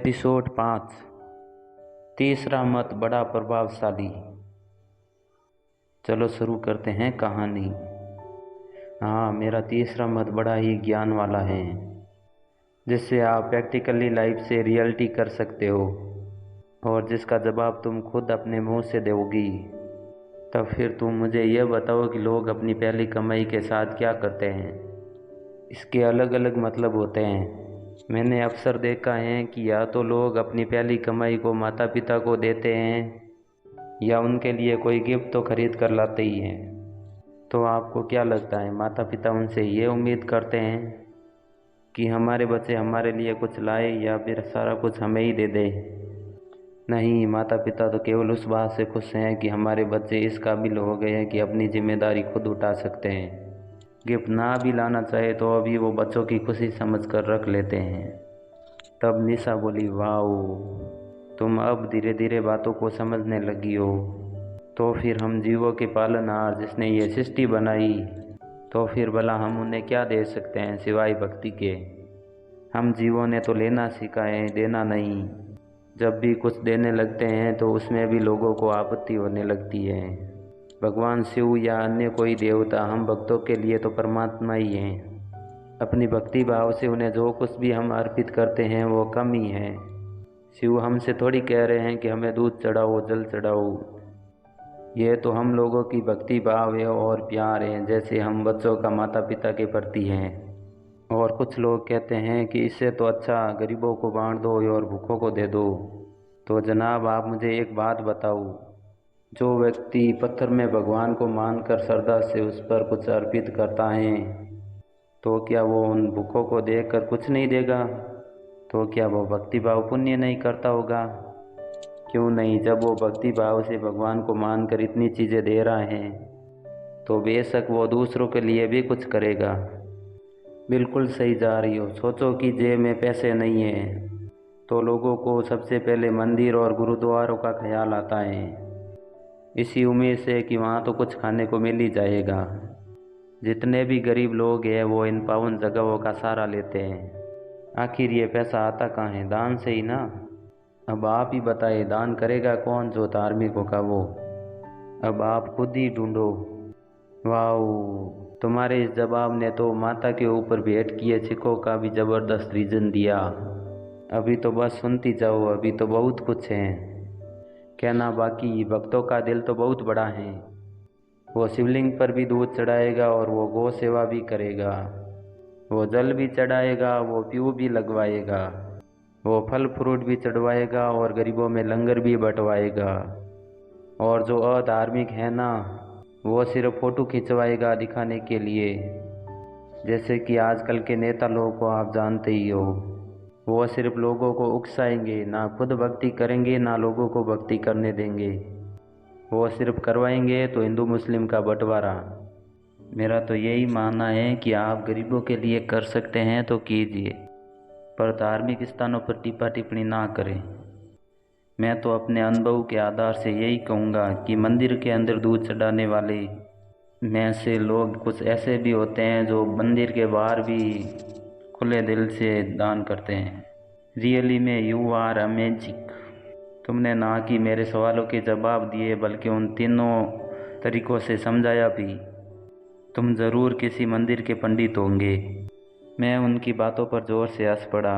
Episode 5। तीसरा मत बड़ा प्रभावशाली। चलो शुरू करते हैं कहानी। हाँ, मेरा तीसरा मत बड़ा ही ज्ञान वाला है, जिससे आप प्रैक्टिकली लाइफ से रियलिटी कर सकते हो और जिसका जवाब तुम खुद अपने मुंह से दोगी। तब फिर तुम मुझे यह बताओ कि लोग अपनी पहली कमाई के साथ क्या करते हैं। इसके अलग अलग मतलब होते हैं। मैंने अक्सर देखा है कि या तो लोग अपनी पहली कमाई को माता पिता को देते हैं या उनके लिए कोई गिफ्ट तो खरीद कर लाते ही हैं। तो आपको क्या लगता है, माता पिता उनसे ये उम्मीद करते हैं कि हमारे बच्चे हमारे लिए कुछ लाए या फिर सारा कुछ हमें ही दे दे? नहीं, माता पिता तो केवल उस बात से खुश हैं कि हमारे बच्चे इस काबिल हो गए हैं कि अपनी जिम्मेदारी खुद उठा सकते हैं। गिफ्ट ना भी लाना चाहे तो अभी वो बच्चों की खुशी समझकर रख लेते हैं। तब निशा बोली, वाओ, तुम अब धीरे धीरे बातों को समझने लगी हो। तो फिर हम जीवों के पालनहार जिसने ये सृष्टि बनाई, तो फिर भला हम उन्हें क्या दे सकते हैं सिवाय भक्ति के? हम जीवों ने तो लेना सीखा है, देना नहीं। जब भी कुछ देने लगते हैं तो उसमें भी लोगों को आपत्ति होने लगती है। भगवान शिव या अन्य कोई देवता, हम भक्तों के लिए तो परमात्मा ही हैं। अपनी भक्ति भाव से उन्हें जो कुछ भी हम अर्पित करते हैं वो कम ही है। शिव हमसे थोड़ी कह रहे हैं कि हमें दूध चढ़ाओ, जल चढ़ाओ। ये तो हम लोगों की भक्ति भाव है और प्यार है, जैसे हम बच्चों का माता पिता के प्रति हैं। और कुछ लोग कहते हैं कि इससे तो अच्छा गरीबों को बांट दो और भूखों को दे दो। तो जनाब, आप मुझे एक बात बताओ, जो व्यक्ति पत्थर में भगवान को मानकर श्रद्धा से उस पर कुछ अर्पित करता है, तो क्या वो उन भूखों को देखकर कुछ नहीं देगा? तो क्या वो भक्ति भाव पुण्य नहीं करता होगा? क्यों नहीं, जब वो भक्ति भाव से भगवान को मानकर इतनी चीज़ें दे रहा है तो बेशक वो दूसरों के लिए भी कुछ करेगा। बिल्कुल सही जा रही हो। सोचो कि जेब में पैसे नहीं है तो लोगों को सबसे पहले मंदिर और गुरुद्वारों का ख्याल आता है, इसी उम्मीद से कि वहाँ तो कुछ खाने को मिल ही जाएगा। जितने भी गरीब लोग हैं वो इन पावन जगहों का सहारा लेते हैं। आखिर ये पैसा आता कहाँ है? दान से ही ना। अब आप ही बताइए, दान करेगा कौन जो धार्मिक होगा वो? अब आप खुद ही ढूंढो। वाह, तुम्हारे इस जवाब ने तो माता के ऊपर भेंट किए सिक्कों का भी ज़बरदस्त रीज़न दिया। अभी तो बस सुनती जाओ, अभी तो बहुत कुछ है कहना बाकी। भक्तों का दिल तो बहुत बड़ा है। वो शिवलिंग पर भी दूध चढ़ाएगा और वो गौ सेवा भी करेगा। वो जल भी चढ़ाएगा, वो पीऊ भी लगवाएगा, वो फल फ्रूट भी चढ़वाएगा और गरीबों में लंगर भी बंटवाएगा। और जो अधार्मिक है ना, वो सिर्फ फ़ोटो खिंचवाएगा दिखाने के लिए, जैसे कि आजकल के नेता लोगों को आप जानते ही हो। वो सिर्फ लोगों को उकसाएंगे, ना खुद भक्ति करेंगे ना लोगों को भक्ति करने देंगे। वो सिर्फ करवाएंगे तो हिंदू मुस्लिम का बंटवारा। मेरा तो यही मानना है कि आप गरीबों के लिए कर सकते हैं तो कीजिए, पर धार्मिक स्थानों पर टिप्पा टिप्पणी ना करें। मैं तो अपने अनुभव के आधार से यही कहूँगा कि मंदिर के अंदर दूध चढ़ाने वाले में से लोग कुछ ऐसे भी होते हैं जो मंदिर के बाहर भी खुले दिल से दान करते हैं। रियली में यू आर अमेजिंग। तुमने ना कि मेरे सवालों के जवाब दिए बल्कि उन तीनों तरीक़ों से समझाया भी। तुम ज़रूर किसी मंदिर के पंडित होंगे। मैं उनकी बातों पर ज़ोर से हंस पड़ा।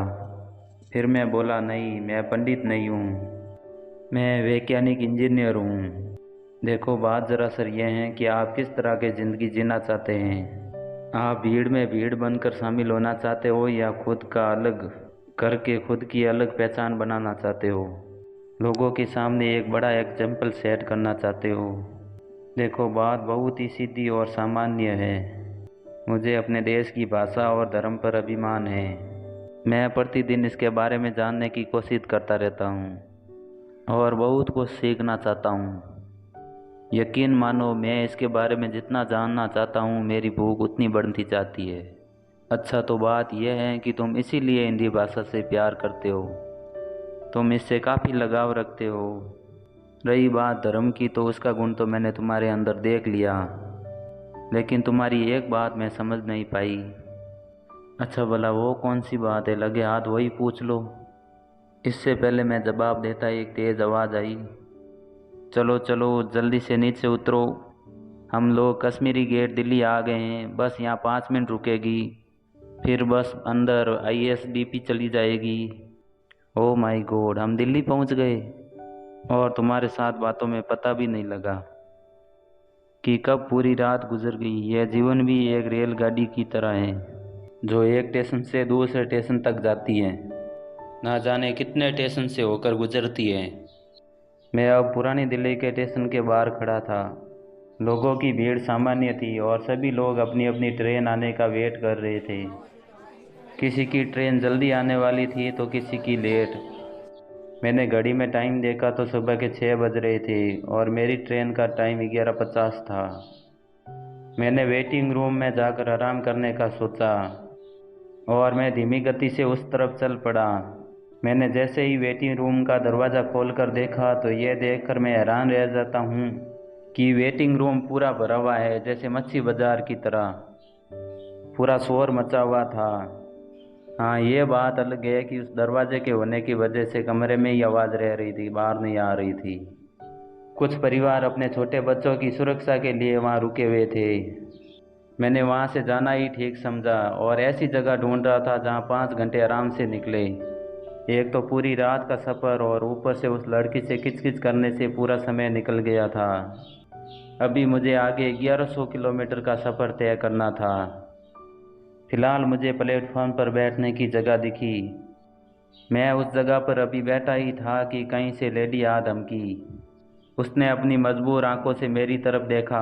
फिर मैं बोला, नहीं, मैं पंडित नहीं हूँ, मैं वैज्ञानिक इंजीनियर हूँ। देखो, बात दरअसल यह है कि आप किस तरह की ज़िंदगी जीना चाहते हैं। आप भीड़ में भीड़ बनकर शामिल होना चाहते हो या खुद का अलग करके खुद की अलग पहचान बनाना चाहते हो? लोगों के सामने एक बड़ा एग्जाम्पल सेट करना चाहते हो? देखो, बात बहुत ही सीधी और सामान्य है। मुझे अपने देश की भाषा और धर्म पर अभिमान है। मैं प्रतिदिन इसके बारे में जानने की कोशिश करता रहता हूँ और बहुत कुछ सीखना चाहता हूँ। यकीन मानो, मैं इसके बारे में जितना जानना चाहता हूँ मेरी भूख उतनी बढ़ती जाती है। अच्छा, तो बात यह है कि तुम इसीलिए हिंदी भाषा से प्यार करते हो, तुम इससे काफ़ी लगाव रखते हो। रही बात धर्म की, तो उसका गुण तो मैंने तुम्हारे अंदर देख लिया, लेकिन तुम्हारी एक बात मैं समझ नहीं पाई। अच्छा भला वो कौन सी बात है? लगे हाथ वही पूछ लो। इससे पहले मैं जवाब देता एक तेज़ आवाज़ आई, चलो चलो जल्दी से नीचे उतरो, हम लोग कश्मीरी गेट दिल्ली आ गए हैं, बस यहाँ 5 मिनट रुकेगी, फिर बस अंदर आईएसबीपी चली जाएगी। ओ माय गॉड, हम दिल्ली पहुँच गए और तुम्हारे साथ बातों में पता भी नहीं लगा कि कब पूरी रात गुजर गई। यह जीवन भी एक रेलगाड़ी की तरह है जो एक स्टेशन से दूसरे स्टेशन तक जाती है, ना जाने कितने स्टेशन से होकर गुजरती है। मैं अब पुरानी दिल्ली के स्टेशन के बाहर खड़ा था। लोगों की भीड़ सामान्य थी और सभी लोग अपनी अपनी ट्रेन आने का वेट कर रहे थे। किसी की ट्रेन जल्दी आने वाली थी तो किसी की लेट। मैंने घड़ी में टाइम देखा तो सुबह के 6 बज रहे थे और मेरी ट्रेन का टाइम 11:50 था। मैंने वेटिंग रूम में जाकर आराम करने का सोचा और मैं धीमी गति से उस तरफ चल पड़ा। मैंने जैसे ही वेटिंग रूम का दरवाज़ा खोलकर देखा तो यह देखकर मैं हैरान रह जाता हूँ कि वेटिंग रूम पूरा भरा हुआ है, जैसे मच्छी बाजार की तरह। पूरा शोर मचा हुआ था। हाँ, ये बात अलग है कि उस दरवाजे के होने की वजह से कमरे में ही आवाज़ रह रही थी, बाहर नहीं आ रही थी। कुछ परिवार अपने छोटे बच्चों की सुरक्षा के लिए वहाँ रुके हुए थे। मैंने वहाँ से जाना ही ठीक समझा और ऐसी जगह ढूंढ रहा था जहाँ 5 घंटे आराम से निकले। एक तो पूरी रात का सफ़र और ऊपर से उस लड़की से किचकिच करने से पूरा समय निकल गया था। अभी मुझे आगे 1100 किलोमीटर का सफ़र तय करना था। फिलहाल मुझे प्लेटफॉर्म पर बैठने की जगह दिखी। मैं उस जगह पर अभी बैठा ही था कि कहीं से लेडी आ धमकी। उसने अपनी मजबूर आंखों से मेरी तरफ देखा।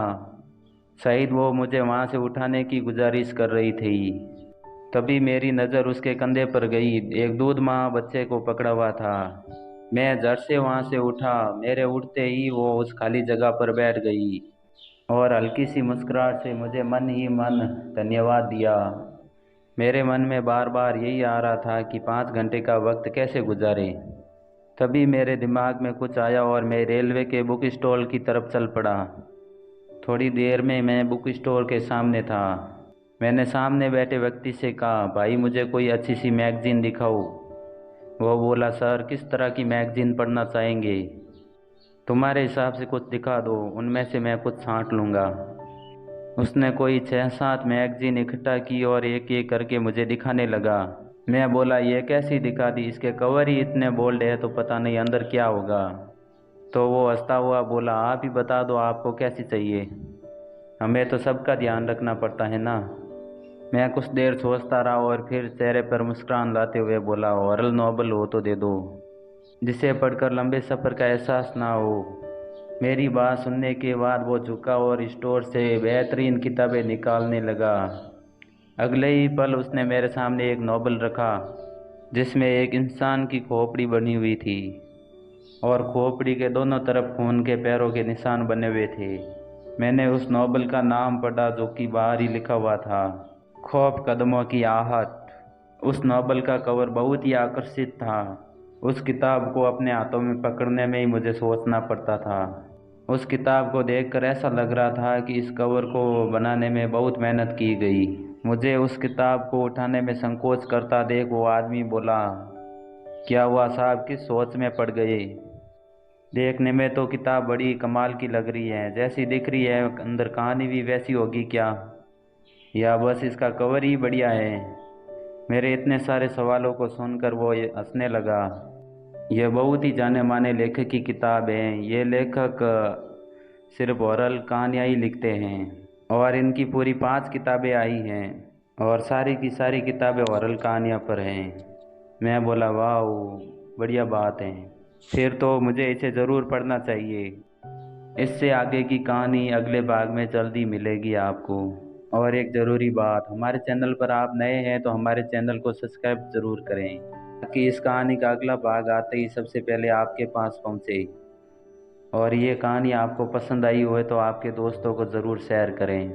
शायद वो मुझे वहाँ से उठाने की गुजारिश कर रही थी। तभी मेरी नज़र उसके कंधे पर गई। एक दूध माँ बच्चे को पकड़ा हुआ था। मैं झट से वहाँ से उठा। मेरे उठते ही वो उस खाली जगह पर बैठ गई और हल्की सी मुस्कुराहट से मुझे मन ही मन धन्यवाद दिया। मेरे मन में बार बार यही आ रहा था कि 5 घंटे का वक्त कैसे गुजारे। तभी मेरे दिमाग में कुछ आया और मैं रेलवे के बुक स्टॉल की तरफ चल पड़ा। थोड़ी देर में मैं बुक स्टोर के सामने था। मैंने सामने बैठे व्यक्ति से कहा, भाई मुझे कोई अच्छी सी मैगज़ीन दिखाओ। वो बोला, सर किस तरह की मैगज़ीन पढ़ना चाहेंगे? तुम्हारे हिसाब से कुछ दिखा दो, उनमें से मैं कुछ छांट लूँगा। उसने कोई 6-7 मैगज़ीन इकट्ठा की और एक एक करके मुझे दिखाने लगा। मैं बोला, ये कैसी दिखा दी, इसके कवर ही इतने बोल्ड है तो पता नहीं अंदर क्या होगा। तो वो हंसता हुआ बोला, आप ही बता दो आपको कैसी चाहिए, हमें तो सबका ध्यान रखना पड़ता है ना। मैं कुछ देर सोचता रहा और फिर चेहरे पर मुस्कान लाते हुए बोला, हॉरर नॉवल हो तो दे दो, जिसे पढ़कर लंबे सफ़र का एहसास ना हो। मेरी बात सुनने के बाद वो झुका और स्टोर से बेहतरीन किताबें निकालने लगा। अगले ही पल उसने मेरे सामने एक नॉवल रखा जिसमें एक इंसान की खोपड़ी बनी हुई थी और खोपड़ी के दोनों तरफ खून के पैरों के निशान बने हुए थे। मैंने उस नॉवल का नाम पढ़ा जो कि बाहर ही लिखा हुआ था, खौफ कदमों की आहट। उस नॉवल का कवर बहुत ही आकर्षित था। उस किताब को अपने हाथों में पकड़ने में ही मुझे सोचना पड़ता था। उस किताब को देखकर ऐसा लग रहा था कि इस कवर को बनाने में बहुत मेहनत की गई। मुझे उस किताब को उठाने में संकोच करता देख वो आदमी बोला, क्या हुआ साहब, किस सोच में पड़ गए? देखने में तो किताब बड़ी कमाल की लग रही है, जैसी दिख रही है अंदर कहानी भी वैसी होगी क्या, या बस इसका कवर ही बढ़िया है? मेरे इतने सारे सवालों को सुनकर वो ये हंसने लगा। यह बहुत ही जाने माने लेखक की किताब है। ये लेखक सिर्फ ओरल कहानियाँ ही लिखते हैं और इनकी पूरी 5 किताबें आई हैं और सारी की सारी किताबें ओरल कहानियाँ पर हैं। मैं बोला, वाह बढ़िया बात है, फिर तो मुझे इसे ज़रूर पढ़ना चाहिए। इससे आगे की कहानी अगले भाग में जल्दी मिलेगी आपको। और एक ज़रूरी बात, हमारे चैनल पर आप नए हैं तो हमारे चैनल को सब्सक्राइब ज़रूर करें ताकि इस कहानी का अगला भाग आते ही सबसे पहले आपके पास पहुंचे। और ये कहानी आपको पसंद आई हो तो आपके दोस्तों को ज़रूर शेयर करें।